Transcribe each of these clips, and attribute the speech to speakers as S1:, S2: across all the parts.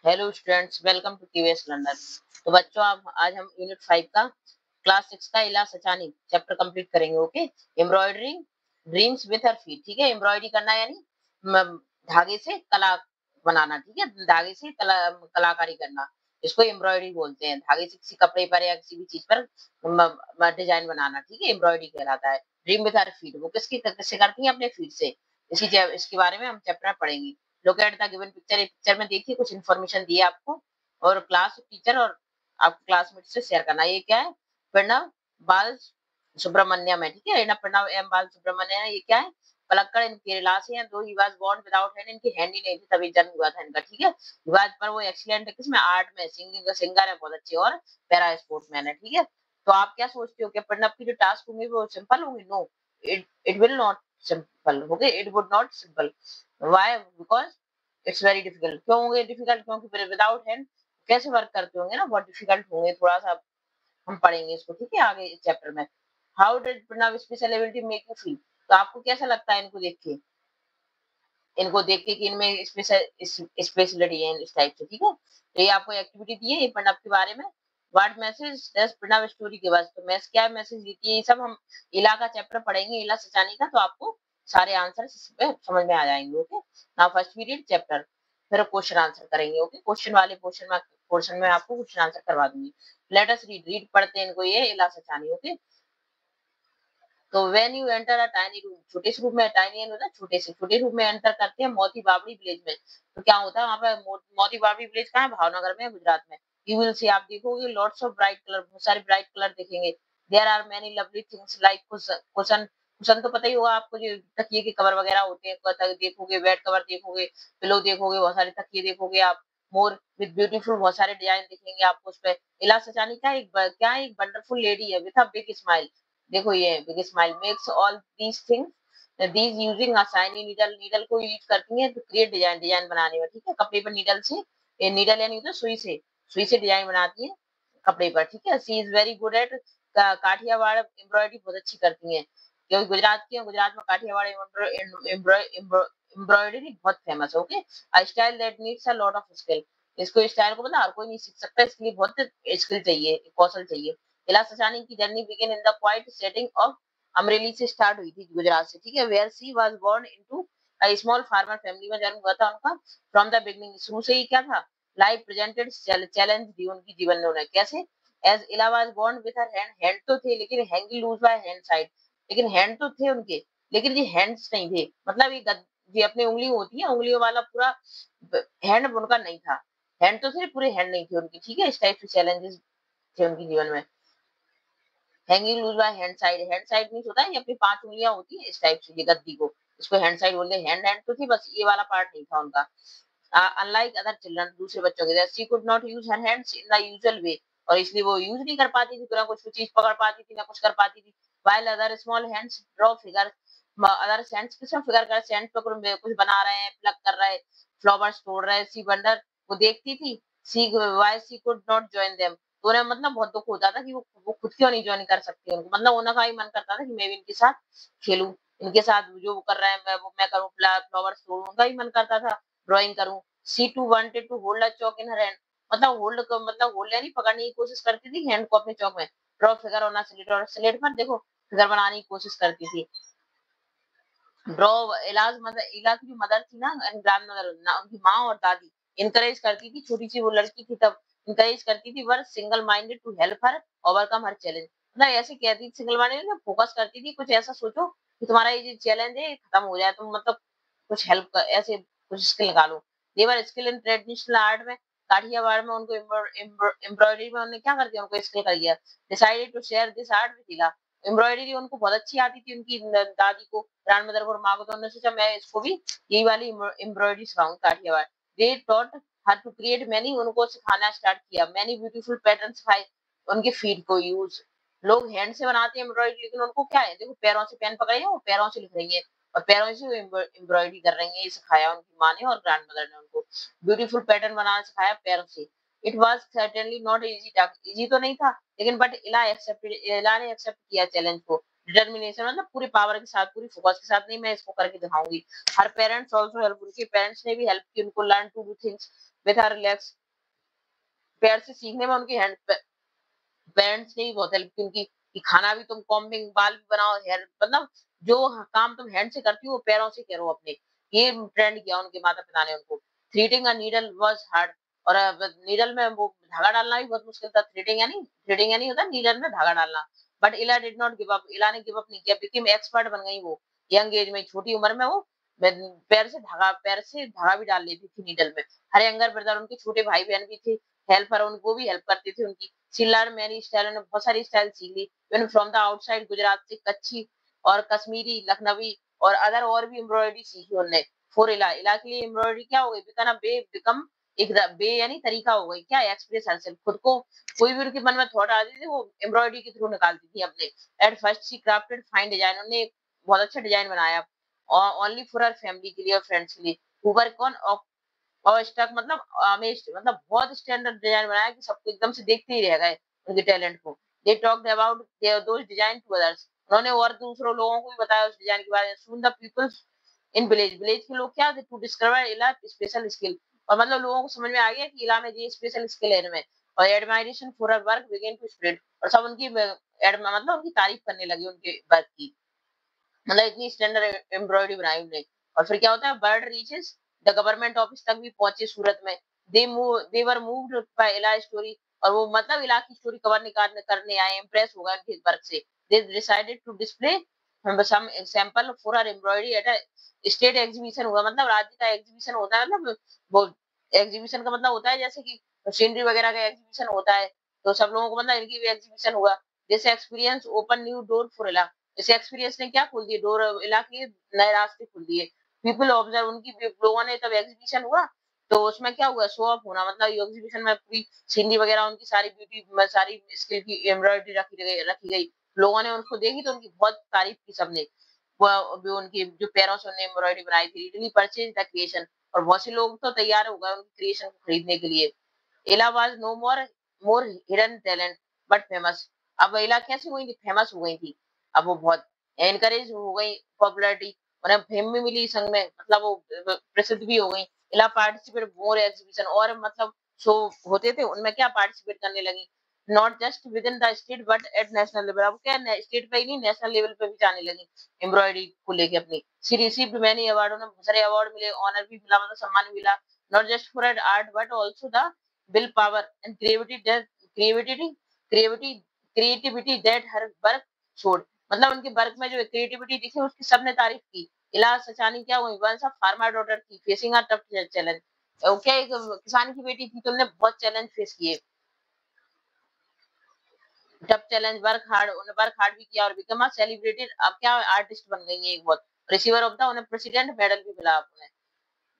S1: Hello students, welcome to KVS learner. तो बच्चों, आज हम यूनिट 5 का क्लास 6 का इला सचानी चैप्टर कंप्लीट करेंगे। Okay, embroidery dreams with her feet. ठीक है, एम्ब्रॉयडरी करना यानी धागे से कला बनाना। ठीक है, धागे से कलाकारी करना, इसको एम्ब्रॉयडरी बोलते हैं। धागे से किसी कपड़े पर या किसी भी चीज पर डिजाइन बनाना, ठीक है, एम्ब्रॉयडरी कहलाता है। ड्रीम विथ हर फीट, वो किससे करती है? अपने फीट से। इसके बारे में हम चैप्टर में पढ़ेंगे। लोग एट द गिवन पिक्चर, एक पिक्चर में देखिए कुछ इन्फॉर्मेशन दी है आपको, और क्लास टीचर और आप क्लासमेट से शेयर करना। ये क्या है? प्रणव बाल सुब्रमण्यम है। ठीक है, प्रणव एम बाल सुब्रमण्यम है। ये क्या है? पलक्कड़ इन केरला से हैं। दो ही वाज बोर्न विदाउट हैंड, इनकी हैंड ही नहीं थी, तभी जन्म हुआ था इनका। ठीक है, विवाद पर वो एक्सीलेंट है किसमें? आर्ट में, सिंगिंग, सिंगर है बहुत अच्छे, और पैरा स्पोर्ट्समैन है। ठीक है, तो आप क्या सोचते हो कि प्रणव की जो टास्क होंगे वो सिंपल होंगे? No, it will not simple. Okay, it would not simple. Why? Because it's very difficult. क्यों होंगे डिफिकल्ट? क्योंकि विदाउट हैंड कैसे वर्क करते होंगे ना, बहुत डिफिकल्ट होंगे। थोड़ा सा हम पढ़ेंगे इसको, ठीक है, आगे इस चैप्टर में। How did Pranav special ability make you feel? तो आपको कैसा लगता है इनको देख के कि इनमें स्पेशलिटी है इस टाइप से। ठीक है, तो ये आपको एक्टिविटी दी है ये प्रणव के बारे में। What message does Pranav story के बाद, तो मैस क्या मैसेज देती है? ये सब हम इला का चैप्टर पढ़ेंगे, इला सचानी का, तो आपको सारे आंसर इसमें समझ में आ जाएंगे। Okay, now first period chapter, फिर क्वेश्चन आंसर करेंगे। ओके, क्वेश्चन वाले पोर्शन में आपको क्वेश्चन आंसर करवा दूंगी। लेट अस रीड पढ़ते हैं इनको, ये इला सचानी। ओके, तो when you enter a tiny room, छोटे से रूम में, टाइनी होता है छोटे रूम में एंटर करते हैं मोती बावड़ी विलेज में। तो क्या होता है वहां पे? मोती बावड़ी विलेज कहाँ है? भावनगर में, गुजरात में। यू विल सी, आप देखोगे लॉट्स ऑफ ब्राइट कलर, बहुत सारे ब्राइट कलर दिखेंगे। There are many lovely things like cushion. Cushion तो पता ही होगा आपको, जो तकिए के कवर वगैरह होते हैं, देखोगे, बेड कवर देखोगे, पिलो देखोगे, बहुत सारे तकिए देखोगे आप। मोर विद ब्यूटीफुल, बहुत सारे डिजाइन दिखेंगे आपको उस पे। इला सचानी का एक वंडरफुल लेडी है विथ अ बिग स्माइल। देखो ये big smile makes all these things these using a shiny needle. Needle को यूज करती है टू क्रिएट डिजाइन बनाने में। ठीक है, कपड़े पर नीडल से, ये नीडल यानी तो सुई से डिजाइन बनाती है कपड़े पर। ठीक है, she is very good at Kathiawar embroidery, बहुत अच्छी करती है, क्योंकि गुजरात की है, गुजरात में काठियावाड़ एम्ब्रॉयडरी बहुत फेमस है। Okay, a style that needs a lot of skill. इसको स्टाइल को मतलब हर कोई नहीं सीख सकता, इसके लिए बहुत स्किल चाहिए, कौशल चाहिए। इला सचानी की journey begin in the quiet setting of Amreli से स्टार्ट हुई थी, गुजरात से। ठीक है, where she was born into a small farmer family में जन्म हुआ था उनका। फ्रॉम द बिगनिंग, शुरू से ही क्या था? लाइफ प्रेजेंटेड चैलेंज दी उनकी जीवन ने उन्हें। कैसे? As Ila was born with her hand तो थे, लेकिन hanging loose by hand side. लेकिन हैंड तो थे उनके, लेकिन ये हैंड्स नहीं थे, मतलब ये अपनी उंगली होती है, उंगलियों वाला पूरा हैंड उनका नहीं था। हैंड तो थे, पूरे हैंड नहीं थे उनकी। ठीक है, इस टाइप से चैलेंजेस थे उनके जीवन में। Hanging loose by hand side means होता है ये अपनी 5 उंगलियां होती है इस टाइप से, ये गद्दी को, इसको हैंड साइड बोलते हैं। हैंड हैंड तो थी, बस ये वाला पार्ट नहीं था उनका। अनलाइक अदर चिल्ड्रन, दूसरे बच्चों के, she could not use her hands in the usual way, और इसलिए वो यूज नहीं कर पाती थी, ना कुछ चीज पकड़ पाती थी, ना कुछ कर पाती थी। While other small hands draw figure, other hands किसमें फिगर कर, सैंड पे कुछ बना रहे हैं, प्लग कर रहे हैं, फ्लावर्स तोड़ रहे हैं। सी वंडर, वो देखती थी। See why she could not join them, तो उन्हें मतलब बहुत दुख होता था कि वो खुद क्यों नहीं ज्वाइन कर सकती। उनको मतलब उनका ही मन करता था कि मैं भी इनके साथ खेलूं, इनके साथ जो वो कर रहे हैं मैं करूं, फ्लावर्स तोड़ूं, उनका ही मन करता था ड्राइंग करूं। She too wanted to hold a chalk in her hand, मतलब होल्ड यानी पकड़ने की कोशिश करती थी हैंड को अपने चौक में। Draw figure on a slate, और स्लेट पर देखो फिगर बनाने की कोशिश करती थी। ड्रॉ इलाज की जो मदर थी ना, ग्रैंड मदर ना, उनकी माँ और दादी इनकरेज करती थी, छोटी सी वो लड़की थी तब, इनकरेज करती थी, were single minded to help her overcome her challenge. मतलब ऐसे कहती थी, सिंगल माइंडेड फोकस करती थी, कुछ ऐसा सोचो कि तुम्हारा ये जो चैलेंज है ये खत्म हो जाए, तुम मतलब कुछ हेल्प कर, ऐसे कुछ स्किल निकालो। देवर स्किल इन ट्रेडिशनल आर्ट में, काठियावाड़ में उनको एम्ब्रॉयडरी में उन्होंने क्या कर दिया, उनको स्किल कर दिया। Decided to share this art with Ila, embroidery उनको बहुत अच्छी आती थी, उनकी दादी को, ग्रैंड मदर को और माँ को, तो उन्होंने सोचा मैं इसको भी यही वाली एम्ब्रॉयडरी सिखाऊंगी Kathiawar. They taught her to create many, उनको सिखाना स्टार्ट किया। मैनी ब्यूटीफुल पैटर्न सिखाए उनके फीट को यूज। लोग हैंड से बनाते हैं एम्ब्रॉयडरी, लेकिन उनको क्या है, देखो पैरों से पेन पकड़े हैं, वो पैरों से लिख रही है, और पैरों से एम्ब्रॉयडरी कर रही है। ये सिखाया उनकी माँ ने और ग्रैंड मदर ने उनको, ब्यूटीफुल पैटर्न बनाना सिखाया पैरों से। It was certainly not easy task, easy तो नहीं था, लेकिन बट इला ने एक्सेप्ट किया चैलेंज को। डिटर्मिनेशन मतलब पूरी पावर के साथ, पूरी फोकस के साथ, नहीं मैं इसको करके दिखाऊंगी। हर पेरेंट्स आल्सो हेल्प, उनके पेरेंट्स ने भी हेल्प की उनको learn to do things with her legs. पैर से सीखने में उनकी हैंड पेरेंट्स ने भी बहुत हेल्प की उनकी, कि खाना भी तुम कॉम्बिंग, बाल भी बनाओ, हेयर मतलब जो काम तुम हैंड से करती हो वो पैरों से करो अपने। ये ट्रेंड किया उनके माता-पिता ने उनको। Threading a needle was hard, और नीडल में वो धागा डालना भी बहुत मुश्किल था। थ्रेडिंग यानी होता है नीडल में धागा डालना। बट इला डिड नॉट गिव अप, इला ने गिव अप नहीं किया, बिकेम एक्सपर्ट बन गई वो। यंग एज में, छोटी उम्र में वो पैर से धागा भी डाल लेती थी नीडल में। हर यंगर ब्रदर, उनके छोटे भाई-बहन भी थे, हेल्पर, उनको भी हेल्प करते थे उनकी। शी लर्न मैनी स्टाइल, उन्होंने बहुत सारी स्टाइल सीख ली। Even from the outside Gujarat से कच्छी और कश्मीरी, लखनवी और अदर और भी एम्ब्रॉयडरी सीखी उन्होंने। फॉर इला, इला के लिए एम्ब्रॉयडरी क्या हो गई? बिकम बिकम एक बे यानी तरीका हो गई क्या? एक्सप्रेस हरसेल्फ, खुद को कोई भी उनके मन में थॉट आती थी वो एम्ब्रॉयडरी के थ्रू निकालती थी अपने। At first she crafted fine design, उन्होंने एक बहुत अच्छा डिजाइन बनाया ओनली फॉर हर फैमिली के लिए और फ्रेंड्स के लिए। हु वर कॉन और स्टक मतलब अमेज्ड, मतलब बहुत स्टैंडर्ड डिजाइन बनाया कि सबको एकदम से देखते ही रह गए उनके टैलेंट को। They talked about their those design to others, उन्होंने और दूसरों लोगों को भी बताया उस डिजाइन के बारे में। Soon the people in village के लोग क्या थे? टू डिस्कवर इला स्पेशल स्किल, और मतलब लोगों को समझ में आ गया कि इला में ये स्पेशल स्किल है इनमें। और admiration for her work began to spread, और सब उनकी मतलब उनकी तारीफ करने लगे उनके वर्क की। मतलब इतनी स्टैंडर्ड एम्ब्रॉयडरी बनाई उन्होंने। और फिर क्या होता है? Bird reaches the government office तक भी पहुंचे सूरत में। दे वर मूव्ड बाय इला स्टोरी, और वो मतलब इला की स्टोरी कवर निकालने करने आए, इंप्रेस हो गए उनके वर्क से। They decided to display some sample for her embroidery at a state exhibition हुआ, मतलब राज्य का एग्जीबिशन होता है, मतलब वो एग्जीबिशन का मतलब होता है जैसे कि सीनरी वगैरह का एग्जीबिशन होता है, तो सब लोगों को मतलब इनकी भी एग्जीबिशन हुआ। This experience open new door for इला, इस एक्सपीरियंस ने क्या खोल दिए? डोर इला के नए रास्ते खोल दिए। पीपल ऑब्जर्व, उनकी लोगों ने तब एग्जीबिशन हुआ तो उसमें क्या हुआ? शो ऑफ होना, मतलब ये एग्जीबिशन में पूरी सीनरी वगैरह उनकी सारी ब्यूटी सारी स्किल की एम्ब्रॉयडरी रखी गई। लोगों ने उनको देखी तो उनकी बहुत तारीफ की सबने। वो जो उनकी जो पैरों से उन्होंने एम्ब्रॉयडरी बनाई थी, रियली परचेज द क्रिएशन, और बहुत से लोग तो तैयार हो गए उनकी क्रिएशन को खरीदने के लिए। Ila was no more hidden talent but famous, अब इला कैसे हुई थी? फेमस हो गई थी। अब वो बहुत एनकरेज हो गई, पॉपुलैरिटी, उन्हें फेम भी मिली संग में, मतलब वो प्रसिद्ध भी हो गई। इला पार्टिसिपेट मोर एग्जीबिशन, और मतलब शो होते थे उनमें क्या पार्टिसिपेट करने लगी। Not just with in the state but at national level, अब क्या स्टेट पे ही नहीं नेशनल लेवल पे भी जाने लगी एम्ब्रॉयडरी को लेके अपनी। शी रिसीव्ड मैनी अवार्ड, उन्हें बहुत सारे अवार्ड मिले, ऑनर भी मिला, मतलब सम्मान भी मिला। Not just for art but also the will power and creativity creativity creativity that her work showed, मतलब उनके वर्क में जो क्रिएटिविटी दिखी उसकी सबने तारीफ की। इला सचानी क्या हुई? वंस अ फार्मर डॉटर थी facing a tough challenge, okay एक किसान की बेटी थी तो उन्होंने बहुत चैलेंज फेस किए। टफ चैलेंज, वर्क हार्ड भी किया और बिकम अ सेलिब्रेटेड, अब क्या आर्टिस्ट बन गई है एक बहुत। रिसीवर ऑफ द, उन्हें प्रेसिडेंट मेडल भी मिला उन्हें।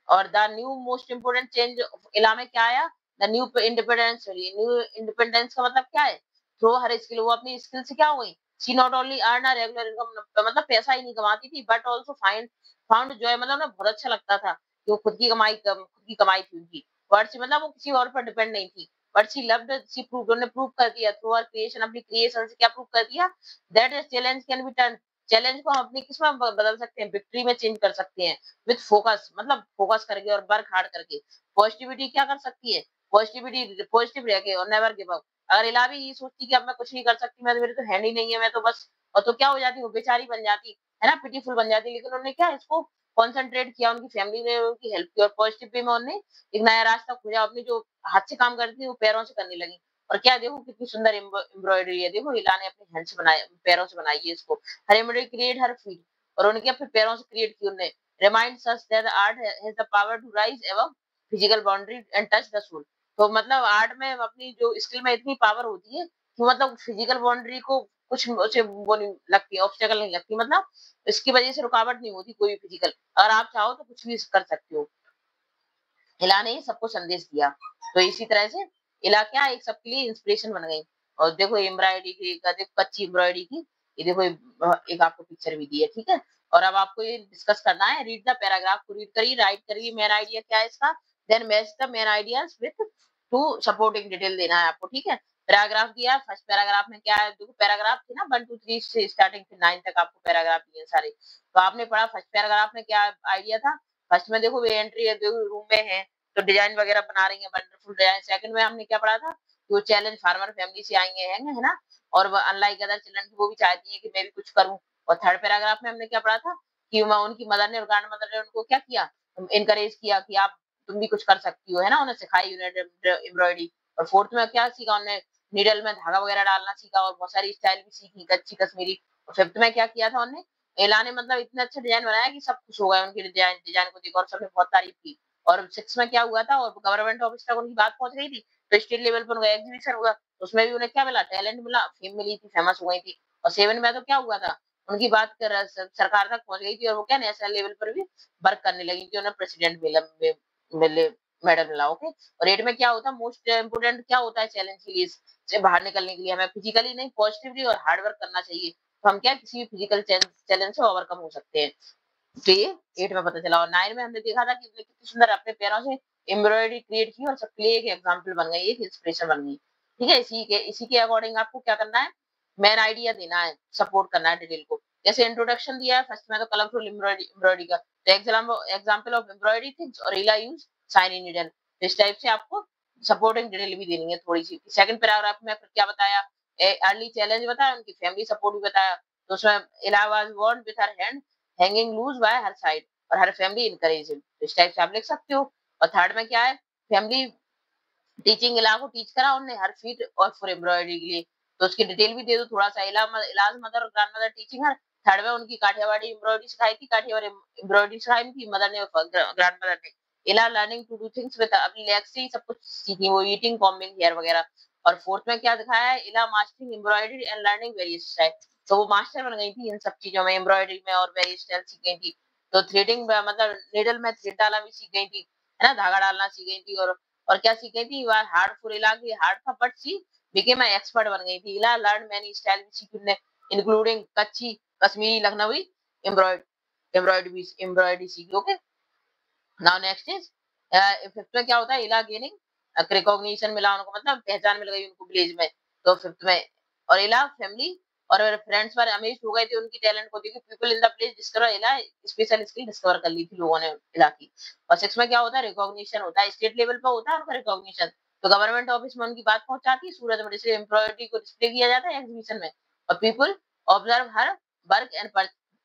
S1: और the new most important change इला में क्या आया? The new independence, new independence का मतलब क्या है? थ्रू हर स्किल, वो अपनी स्किल से क्या हो गई? She not only earn a regular income, मतलब पैसा ही नहीं कमाती थी, बट आल्सो फाउंड जॉय, मतलब उन्हें बहुत अच्छा लगता था कि वो खुद की कमाई थी उनकी। बट सी मतलब वो किसी और पर डिपेंड नहीं थी। But she loved, she proved, उन्होंने प्रूव कर दिया थ्रू हर क्रिएशन, अपनी क्रिएशन से क्या प्रूव कर दिया? That is challenge can be turn, challenge को हम अपनी किस में बदल सकते हैं? विक्ट्री में चेंज कर सकते हैं। विथ फोकस, मतलब फोकस करके और वर्क हार्ड करके। पॉजिटिविटी क्या कर सकती है? पॉजिटिव रह के और नेवर गिव अप। अगर इला भी ये सोचती कि अब मैं कुछ नहीं कर सकती, मैं तो, मेरे तो हैंड ही नहीं है, मैं तो बस, और तो क्या हो जाती? वो बेचारी बन जाती है ना, पिटीफुल बन जाती। लेकिन उन्होंने क्या इसको कॉन्सेंट्रेट किया, उनकी फैमिली ने उनकी हेल्प की और पॉजिटिव वे में उन्होंने एक नया रास्ता खोजा। अपनी जो हाथ से काम करती थी वो पैरों से करने लगी। और क्या देखो कितनी सुंदर एम्ब्रॉयडरी है, देखो इला ने अपने हैंड से बनाया, पैरों से बनाई है इसको। हर एम्ब्रॉयडरी क्रिएट हर फीट, और उनके अपने पैरों से क्रिएट की उन्होंने। reminds us that art has the power to rise above physical boundary and touch the soul, तो मतलब आर्ट में अपनी जो स्किल में इतनी पावर होती है कि मतलब फिजिकल बाउंड्री को कुछ उसे वो नहीं लगती, ऑब्स्टेकल नहीं लगती, मतलब इसकी वजह से रुकावट नहीं होती कोई भी फिजिकल। अगर आप चाहो तो कुछ भी कर सकते हो। इला ने ही सबको संदेश दिया। तो इसी तरह से इला क्या एक सबके लिए इंस्पिरेशन बन गई। और देखो एम्ब्रॉयडरी की, देखो कच्ची एम्ब्रॉयडरी की, ये देखो एक आपको पिक्चर भी दी है, ठीक है। और अब आपको ये डिस्कस करना है, रीड द पैराग्राफ को रीड करिए, राइट करिए मेन आइडिया क्या है इसका, then match the main ideas with two supporting detail देना है आपको, ठीक है। पैराग्राफ दिया, फर्स्ट पैराग्राफ में क्या है, देखो पैराग्राफ थे ना 1 2 3 से स्टार्टिंग से 9 तक आपको पैराग्राफ दिए सारे, तो आपने पढ़ा फर्स्ट पैराग्राफ में क्या आइडिया था। फर्स्ट में देखो वे एंट्री है, देखो रूम में है तो डिजाइन वगैरह बना रही है, वंडरफुल डिजाइन। सेकंड में हमने क्या पढ़ा था, वो चैलेंज फार्मर फैमिली से आई है ना, और अनलाइक अदर चिल्ड्रन वो भी चाहती है कि मैं भी कुछ करूं। और थर्ड पैराग्राफ में हमने क्या पढ़ा था कि उनकी मदर ने और ग्रैंड मदर ने उनको क्या किया, इनकरेज किया कि आप तुम भी कुछ कर सकती हो, है ना, उन्हें सिखाई एम्ब्रॉयडरी। और फोर्थ में क्या सीखा उन्हें, नीडल में धागा वगैरह डालना सीखा और बहुत सारी स्टाइल भी सीखी कच्ची कश्मीरी। और फिफ्थ में क्या किया था उन्होंने, एला ने मतलब इतना अच्छा डिजाइन बनाया कि सब खुश हो गए उनके डिजाइन डिजाइन को देख और सबने बहुत तारीफ की। और सिक्स में क्या हुआ था, और गवर्नमेंट ऑफिस तक उनकी बात पहुंच गई थी, तो स्टेट लेवल पर उनका एग्जीबिशन हुआ, तो उसमें भी उन्हें क्या मिला, टैलेंट मिला, फेम मिली थी, फेमस हो गई थी। और सेवन में तो क्या हुआ था, उनकी बात कर सरकार तक पहुंच गई थी, और वो क्या नेशनल लेवल पर भी वर्क करने लगी थी, उन्हें प्रेसिडेंट मिले, मेडल मिला। ओके। और एट में क्या होता है, मोस्ट इम्पोर्टेंट क्या होता है चैलेंज के लिए से बाहर निकलने के लिए, हमें फिजिकली नहीं पॉजिटिवली और हार्ड वर्क करना चाहिए, तो हम क्या किसी भी फिजिकल चैलेंज से ओवरकम हो सकते हैं। तो ये 8 में पता चला। और 9 में हमने देखा था कि उसने कितनी सुंदर अपने पैरों से एम्ब्रॉयडरी क्रिएट की और सबके लिए एक एग्जांपल बन गई, एक इंस्पिरेशन बन गई। ठीक है, इसी के अकॉर्डिंग आपको क्या करना है, मेन आइडिया देना है, सपोर्ट करना है डिटेल को। जैसे इंट्रोडक्शन दिया है फर्स्ट में तो कलरफुल एम्ब्रॉयडरी का, तो एग्जांपल ऑफ एम्ब्रॉयडरी थिंग्स और इला यूज शाइनी नीडल, इस टाइप से आपको सपोर्टिंग डिटेल भी देनी है थोड़ी सी। सेकंड पैराग्राफ में फिर क्या बताया, अर्ली चैलेंज बताया, उनकी फैमिली सपोर्ट भी बताया, तो उसमें Ila was born with her hand hanging loose by her side और हर फैमिली इनकरेज हिम, तो इस टाइप से आप लिख सकते हो। और थर्ड में क्या है, फैमिली टीचिंग इला को टीच करा उन्होंने हर फीट और फॉर एम्ब्रॉयडरी के लिए, तो उसकी डिटेल भी दे दो थोड़ा सा। इलाज मदर और ग्रैंड मदर टीचिंग हर, थर्ड में उनकी काठियावाड़ी एम्ब्रॉयडरी सिखाई थी, काठियावाड़ी एम्ब्रॉयडरी सिखाई थी मदर ने और ग्रैंड मदर ने। Ila learning to do things with अपनी लेग्स से ही सब कुछ सीखी, वो ईटिंग कॉम्बिंग हेयर वगैरह। और फोर्थ में क्या दिखाया है, इला mastering embroidery and learning various style, तो वो मास्टर बन गई थी इन सब चीजों में, एम्ब्रॉयडरी में और वेरियस स्टाइल सीख गई थी। तो थ्रेडिंग मतलब नीडल में थ्रेड डालना भी सीख गई थी, है ना, धागा डालना सीख गई थी। और क्या सीख गई थी, वह हार्ड फॉर इला की हार्ड था but C became a expert बन गई थी। इला लर्न मैनी स्टाइल भी सीखी उन्होंने, इंक्लूडिंग कच्ची कश्मीरी लखनवी एम्ब्रॉयडरी सीखी। Okay. Now next is fifth में क्या होता है, इला गेनिंग रिकॉग्निशन मिला उनको, मतलब पहचान मिल गई उनको विलेज में, तो फिफ्थ में। और इला फैमिली और फ्रेंड्स पर अमेज हो गए थे उनकी टैलेंट को देखिए, people in the place discover इला स्पेशल स्किल डिस्कवर कर ली थी लोगों ने इला की। और सिक्स में क्या होता है, रिकॉग्निशन होता है, स्टेट लेवल पर होता है उनका रिकॉग्निशन, तो गवर्नमेंट ऑफिस में उनकी बात पहुंचाती है, सूरत में जैसे एम्ब्रॉयडरी को डिस्प्ले किया जाता है एग्जीबिशन में, और people observe her work and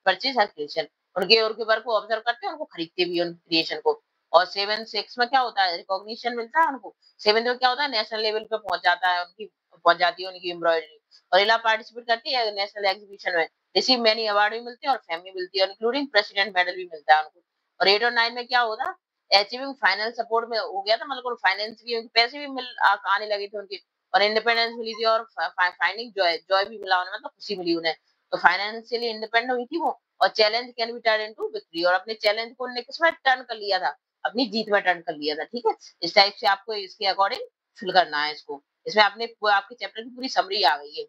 S1: purchase her creation, उनके वर्क को ऑब्जर्व करते हैं, उनको खरीदते भी उन क्रिएशन को। और सेवन सिक्स में क्या होता है, रिकॉग्निशन मिलता है उनको। सेवन में क्या होता है, नेशनल लेवल पे पहुंच जाता है उनकी, पहुंच जाती है उनकी एम्ब्रॉयडरी। और इला पार्टिसिपेट करती है नेशनल एग्जीबिशन में, रिसीव मेनी अवार्ड भी मिलते हैं और फैम भी मिलती है, इंक्लूडिंग प्रेसिडेंट मेडल भी मिलता है उनको। और 8 और 9 में क्या होता, अचीविंग फाइनल सपोर्ट में हो गया था, मतलब फाइनेंस भी पैसे भी आने लगे थे उनके, और इंडिपेंडेंस मिली थी, और फाइंडिंग जॉय जॉय भी मिला उन्हें, मतलब खुशी मिली उन्हें, तो फाइनेंशियली इंडिपेंडेंट हुई थी वो। और challenge can be turn into victory, और अपने चैलेंज को उन्होंने किसमें टर्न कर लिया था, अपनी जीत में टर्न कर लिया था। ठीक है, इस टाइप से आपको इसके अकॉर्डिंग फिल करना है इसको, इसमें आपने आपके चैप्टर की पूरी समरी आ गई है,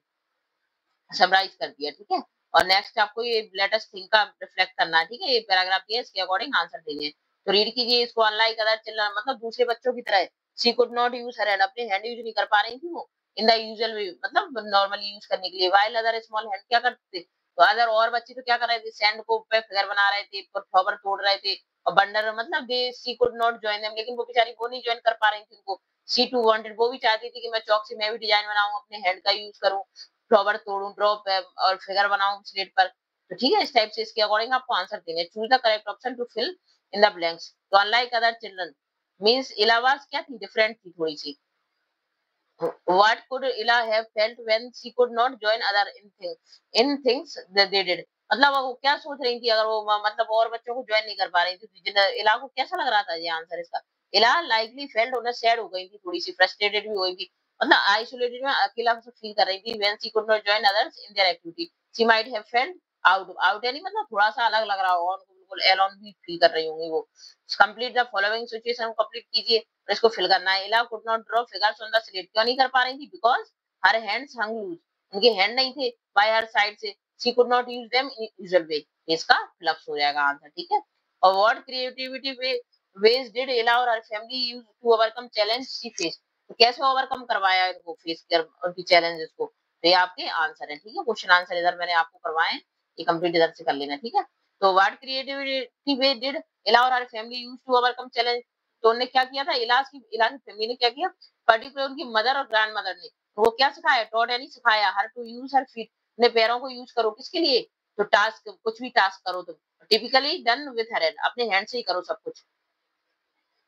S1: समराइज कर दिया। ठीक है, और नेक्स्ट आपको ये लेटेस्ट थिंग का रिफ्लेक्ट करना है। ठीक है, ये पैराग्राफ दिया, इसके अकॉर्डिंग आंसर देंगे, तो रीड कीजिए इसको। अनलाइक अदर चिल्ड्रन, मतलब दूसरे बच्चों की तरह she could not use her hand, अपने हैंड यूज नहीं कर पा रही थी वो, इन द यूजुअल वे, मतलब नॉर्मली यूज करने के लिए। व्हाइल अदर स्मॉल हैंड, क्या करते थे, तो अदर और बच्चे तो क्या कर रहे थे, सैंड को पे फिगर बना रहे थे, फ्लावर तोड़ रहे थे, और बंडर मतलब they she could not join them, लेकिन वो बेचारी वो नहीं ज्वाइन कर पा रही थी उनको। शी टू वांटेड, वो भी चाहती थी कि मैं चौक से मैं भी डिजाइन बनाऊं, अपने हेड का यूज करूं, फ्लावर तोड़ूं, ड्रॉप और फिगर बनाऊं स्लेट पर। तो ठीक है, इस टाइप से इसके अकॉर्डिंग आपको आंसर देंगे। Choose the correct option to fill in the blanks. तो अनलाइक अदर चिल्ड्रन मींस इलावास क्या थी, डिफरेंट थी थोड़ी सी। What could Ella have felt when she could not join other in things that they did? मतलब वो क्या सोच रही थी अगर वो मतलब और बच्चों को ज्वाइन नहीं कर पा रही थी, इला को कैसा लग रहा था ये आंसर इसका। इला लाइकली फेल्ट, उन्हें सैड हो गई थी, थोड़ी सी फ्रस्ट्रेटेड भी हो गई थी, मतलब आइसोलेटेड में अकेला फील कर रही थी, when she could not join others in their activity, she might have felt out out, यानी मतलब थोड़ा सा अलग लग रहा होगा उनको, बिल्कुल एलोन भी फील कर रही होंगी वो। कंप्लीट द फॉलोइंग सिचुएशन को कंप्लीट कीजिए, और इसको फिल करना है। Ila could not draw figures on the slate, क्यों नहीं कर पा रही थी, because her hands hung loose, उनके हैंड नहीं थे बाय हर साइड से, she could not use them in usual way, इसका फ्लक्स हो जाएगा आंसर। ठीक है, और what creativity way ways did Ella or her family use to overcome challenge she faced? तो कैसे ओवरकम करवाया इनको, फेस कर उनकी चैलेंजेस को, तो ये आपके आंसर है। ठीक है, क्वेश्चन आंसर इधर मैंने आपको करवाए, ये कंप्लीट इधर से कर लेना। ठीक है, तो what creativity way did Ila और her family use to overcome challenge, तो उन्होंने क्या किया था, इला की फैमिली ने क्या किया, पर्टिकुलर उनकी मदर और ग्रैंड मदर ने, वो क्या सिखाया, टॉट यानी सिखाया, her to use her feet, अपने पैरों को यूज करो, किसके लिए, तो टास्क, कुछ भी टास्क करो तुम, typically done with her hand, अपने हैंड से ही करो सब कुछ।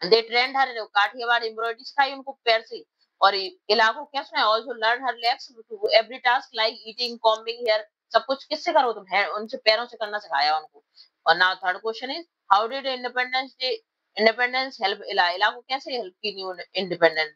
S1: They trained her, Kathiawar embroidery सिखाई उनको पैर से, और इलाको क्या सुना, also learn her legs to every task like eating, combing hair, सब कुछ किससे करो तुम, है उनसे पैरों से करना सिखाया उनको। और now third question is, how did independence help इला, इला को कैसे हेल्प की न्यू इंडिपेंडेंट,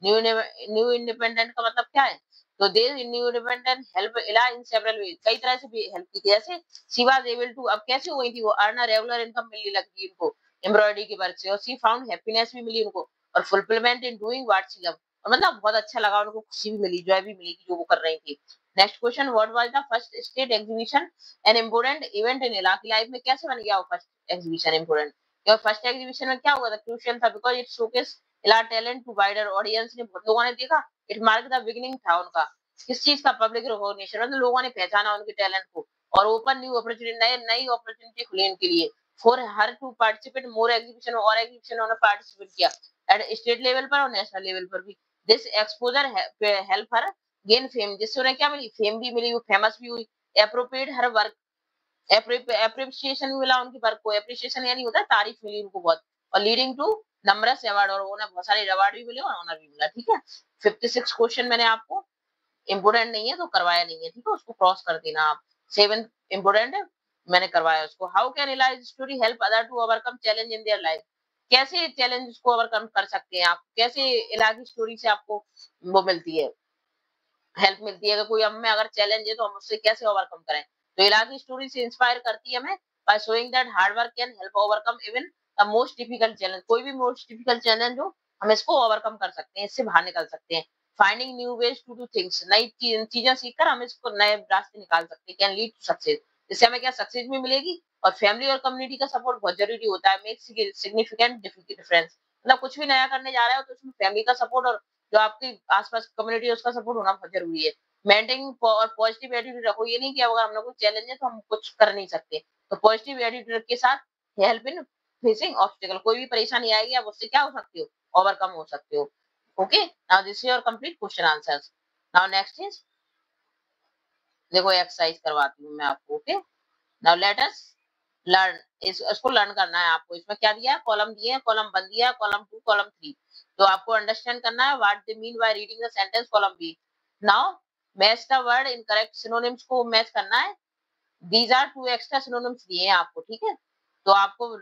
S1: न्यू इंडिपेंडेंट का मतलब क्या है, तो दे न्यू इंडिपेंडेंट हेल्प इला इन सेवरल वे, कई तरह से भी हेल्प की थी, जैसे शी वाज एबल टू, अब कैसे हो गई थी वो, अर्न अ रेगुलर इनकम मिलने लगी उनको एम्ब्रॉयडरी के वर्क से, और सी फाउंड हैप्पीनेस भी मिली उनको, और fulfilment in doing what she love, मतलब बहुत अच्छा लगा उनको, खुशी भी मिली, जॉय भी मिली कि जो वो कर रही थी। Next question, what was the first state exhibition an important event in इला की लाइफ में, कैसे बन गया वो फर्स्ट एग्जीबिशन इम्पोर्टेंट, क्या फर्स्ट एग्जीबिशन में क्या हुआ था, क्रूशियल था, बिकॉज इट शोकेस इला टैलेंट टू वाइडर ऑडियंस ने, बहुत लोगों ने देखा, इट मार्क द बिगिनिंग था उनका, किस चीज का, पब्लिक रिकॉग्निशन, मतलब लोगों ने पहचाना उनके टैलेंट को, और ओपन न्यू अपॉर्चुनिटी, नई नई अपॉर्चुनिटी खुली इनके लिए, for her to participate more exhibition, और एग्जीबिशन उन्होंने पार्टिसिपेट किया एट स्टेट लेवल पर और नेशनल लेवल पर भी, this exposure help her gain fame, जिससे उन्हें क्या मिली, फेम भी मिली, वो फेमस भी हुई, अप्रोप्रिएट हर वर्क, एप्रिसिएशन भी मिला उनकी वर्क को, एप्रिसिएशन यानी होता है तारीफ मिली उनको बहुत, और लीडिंग टू नंबरस अवार्ड, और उन्हें बहुत सारे अवार्ड भी मिले और ऑनर भी मिला। ठीक है, 56 क्वेश्चन मैंने आपको, इम्पोर्टेंट नहीं है तो करवाया नहीं है, ठीक है, उसको क्रॉस कर देना आप। 7 इम्पोर्टेंट है, मैंने करवाया उसको। How can Ila's story help other to overcome challenge in their life, कैसे चैलेंज को ओवरकम कर सकते हैं आप, कैसे इलाज की स्टोरी से आपको वो मिलती है, हेल्प मिलती है, अगर कोई हम में अगर चैलेंज है तो हम उससे कैसे ओवरकम करें, तो इलाज की स्टोरी से इंस्पायर करती है हमें, by showing that hard work can help overcome even the most difficult challenge, कोई भी मोस्ट डिफिकल्ट चैलेंज हो, हम इसको ओवरकम कर सकते हैं, इससे बाहर निकल सकते हैं। Finding new ways to do things, नई चीजें सीखकर हम इसको नए रास्ते निकाल सकते हैं, कैन लीड टू सक्सेस, इससे हमें क्या सक्सेस भी मिलेगी, और फैमिली और कम्युनिटी का सपोर्ट बहुत जरूरी होता है, मेक सिग्निफिकेंट डिफरेंस, मतलब कुछ भी नया करने जा रहे हो तो उसमें फैमिली का सपोर्ट और जो आपकी आसपास कम्युनिटी है उसका सपोर्ट होना बहुत जरूरी है। मेंटेन और पॉजिटिव एटीट्यूड रखो, ये नहीं कि अगर हमने कोई चैलेंज है तो हम कुछ कर नहीं सकते, तो पॉजिटिव एटीट्यूड के साथ हेल्प इन फेसिंग ऑब्स्टिकल, कोई भी परेशानी आएगी आप उससे क्या हो सकते हो, ओवरकम हो सकते हो। Okay, now this is your complete question answers. Now next is, देखो एक्सरसाइज करवाती हूँ मैं आपको। Okay, now let us learn, इसको लर्न करना है आपको, इसमें क्या दिया है, कॉलम दिए हैं, कॉलम 1 दिया है, कॉलम 2, कॉलम 3, तो आपको अंडरस्टैंड करना है what they mean by reading the sentence, column B. Now match the word in correct synonyms को मैच करना है, दीज आर 2 एक्स्ट्रा सिनोनिम्स दिए हैं आपको। ठीक है, तो आपको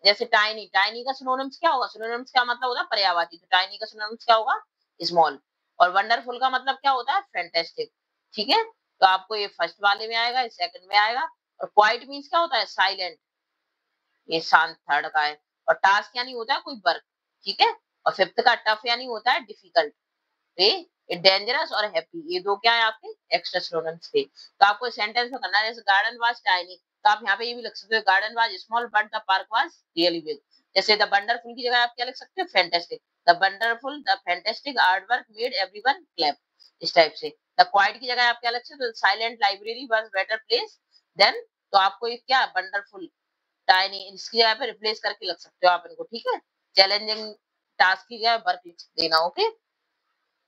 S1: जैसे टाइनी, टाइनी का सिनोनिम्स क्या होगा, सिनोनिम्स का मतलब होता है पर्यायवाची, तो टाइनी का सिनोनिम्स क्या होगा, स्मॉल, और वंडरफुल का मतलब क्या होता है, फैंटास्टिक। ठीक है, तो आपको ये फर्स्ट वाले में आएगा, ये सेकंड में आएगा, और क्वाइट मींस क्या होता है, साइलेंट, ये शांत थर्ड का है, और टास्क यानी होता है कोई वर्क। ठीक है, और फिफ्थ का टफ यानी होता है डिफिकल्ट, ये डेंजरस और हैप्पी, ये दो क्या है आपके एक्स्ट्रा सिनोनिम्स थे। तो आपको सेंटेंस में करना है, जैसे गार्डन वाज टाइनी, तो आप यहाँ पे ये भी लिख सकते हो, garden was small but the park was really big. जैसे द वंडरफुल की जगह आप क्या लिख सकते हो, fantastic, the wonderful the fantastic art work made everyone clap, इस टाइप से। द क्वाइट की जगह आप क्या लिख सकते हो, silent library was better place than, तो आपको ये क्या वंडरफुल टाइनी इसकी जगह पे रिप्लेस करके लग सकते हो आप इनको। ठीक है, चैलेंजिंग टास्क की जगह वर्क लिख देना। ओके,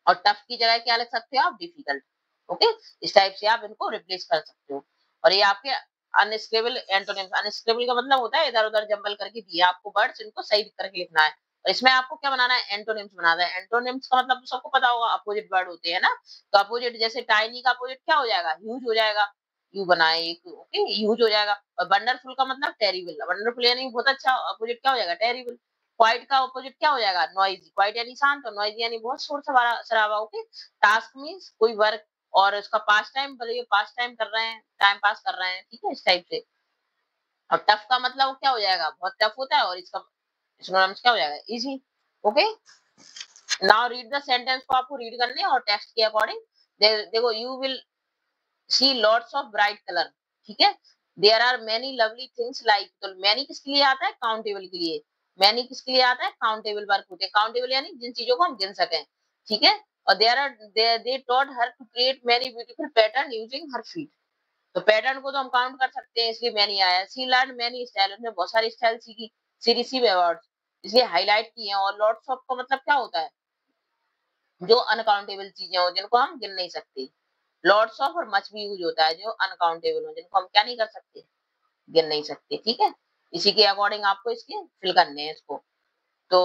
S1: और टफ की जगह क्या लिख सकते हो आप, डिफिकल्ट। ओके, इस टाइप से आप इनको रिप्लेस कर सकते हो। और ये आपके अनस्टेबल एंटोनिम्स, अनस्टेबल का मतलब होता है इधर उधर जंबल करके दिया आपको वर्ड्स, इनको सही करके लिखना है, और इसमें आपको क्या बनाना है, एंटोनिम्स बनाना है। एंटोनिम्स का मतलब तो सबको पता होगा, अपोजिट वर्ड होते हैं ना, तो अपोजिट जैसे टाइनी का अपोजिट क्या हो जाएगा, ह्यूज हो जाएगा, यू बनाए एक, ओके, ह्यूज हो जाएगा। और वंडरफुल का मतलब टेरिबल, वंडरफुल यानी बहुत अच्छा, अपोजिट क्या हो जाएगा, टेरिबल। क्वाइट का अपोजिट क्या हो जाएगा, नॉइजी, क्वाइट यानी शांत और नॉइजी यानी बहुत शोर शराबा। ओके, टास्क मींस कोई वर्क, और उसका पास टाइम, भले ये पास टाइम कर रहे हैं, टाइम पास कर रहे हैं, ठीक है, इस टाइप से। और टफ का मतलब क्या हो जाएगा, बहुत टफ होता है, और इसका सिनोनिम्स क्या हो जाएगा, easy. Okay, now read the sentence को आपको रीड करने हैं और टेक्स्ट के अकॉर्डिंग। देखो, you will see lots of bright colour, ठीक है, there are many lovely things like, तो मैनी किसके लिए आता है, काउंटेबल के लिए, मैनी किसके लिए आता है? काउंटेबल वर्क होते हैं। काउंटेबल यानी जिन चीजों को हम गिन सकें, ठीक है। और they taught her to create many beautiful pattern using her feet. तो पैटर्न को तो हम काउंट कर सकते हैं, इसलिए मैनी आया। सी लर्न मैनी स्टाइल, उसने बहुत सारी स्टाइल सीखी। सी रिसीव अवार्ड, इसलिए हाईलाइट किए हैं। और लॉट्स ऑफ का मतलब क्या होता है? जो अनकाउंटेबल चीजें हो जिनको हम गिन नहीं सकते। लॉट्स ऑफ और मच भी यूज होता है जो अनकाउंटेबल हो, जिनको हम क्या नहीं कर सकते? गिन नहीं सकते, ठीक है। इसी के अकॉर्डिंग आपको इसके फिल करने हैं इसको। तो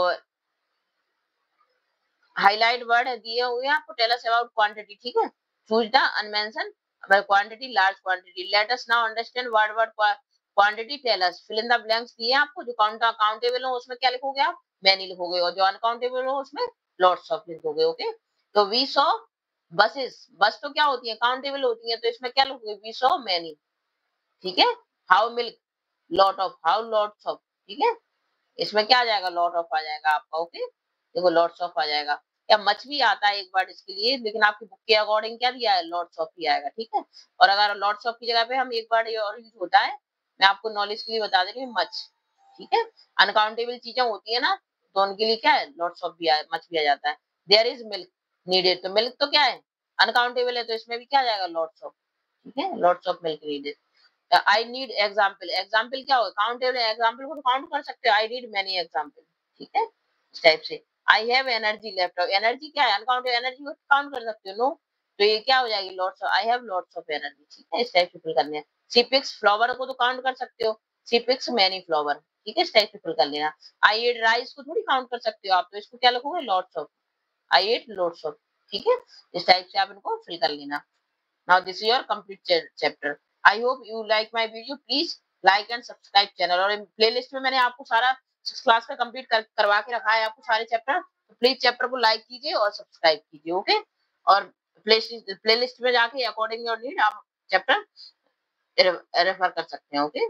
S1: हाइलाइट वर्ड दिए हुए हैं आपको, टेल अस अबाउट क्वांटिटी, ठीक है। Choose the unmentioned quantity, large quantity. Let us now understand word quantity, tell us. Fill in the blanks दिए हैं आपको। जो काउंटेबल हो उसमें क्या लिखोगे आप? मैनी लिखोगे। और जो अनकाउंटेबल हो उसमें लॉट्स ऑफ लिखोगे, ओके। तो वी सॉ बसेस, बस तो क्या होती है? काउंटेबल होती है। तो इसमें क्या लिखोगे? वी सॉ मैनी, ठीक है। How milk, lot of. How lots of, ठीक है। इसमें क्या आ जाएगा? लॉट ऑफ आ जाएगा आपका, ओके। देखो लॉट्स ऑफ आ जाएगा। या मच भी आता है एक वर्ड इसके लिए, लेकिन आपकी बुक के अकॉर्डिंग क्या दिया है? लॉट्स ऑफ ही आएगा, ठीक है। और अगर लॉट्स ऑफ की जगह पे हम एक वर्ड और यूज होता है, मैं आपको नॉलेज के लिए बता दे रही हूँ, मच, ठीक है। अनकाउंटेबल चीजें होती है ना, तो उनके लिए क्या है? लॉट्स ऑफ भी मच भी आ जाता है। देयर इज मिल्क नीडेड, तो मिल्क तो क्या है? अनकाउंटेबल है, तो इसमें भी क्या आ जाएगा? लॉट्स ऑफ, ठीक है। Lots of milk needed. I need example, example क्या हो? काउंटेबल है, एग्जाम्पल को तो काउंट कर सकते हो। आई नीड मेनी एग्जाम्पल, ठीक है, इस टाइप से। I have energy left, energy क्या है? अनकाउंटेबल एनर्जी को काउंट कर सकते हो, नो। तो ये क्या हो जाएगी? Lots of, I have lots of energy, ठीक है। इस टाइप से फिल करने हैं। सी पिक्स फ्लावर को तो काउंट कर सकते हो, सी पिक्स मैनी फ्लावर, ठीक है। इस टाइप से फिल कर लेना। आई एट राइस को थोड़ी काउंट कर सकते हो आप, तो इसको क्या लिखोगे? Lots of, I ate lots of, ठीक है। इस टाइप से आप इनको फिल कर लेना। Now this is your complete chapter. I hope you like my video. Please like and subscribe channel. और प्लेलिस्ट में मैंने आपको सारा 6 क्लास का कंप्लीट करवा के रखा है आपको सारे चैप्टर। तो प्लीज चैप्टर को लाइक कीजिए और सब्सक्राइब कीजिए, ओके। और प्लेलिस्ट में जाके अकॉर्डिंग योर नीड आप चैप्टर रेफर कर सकते हैं, ओके।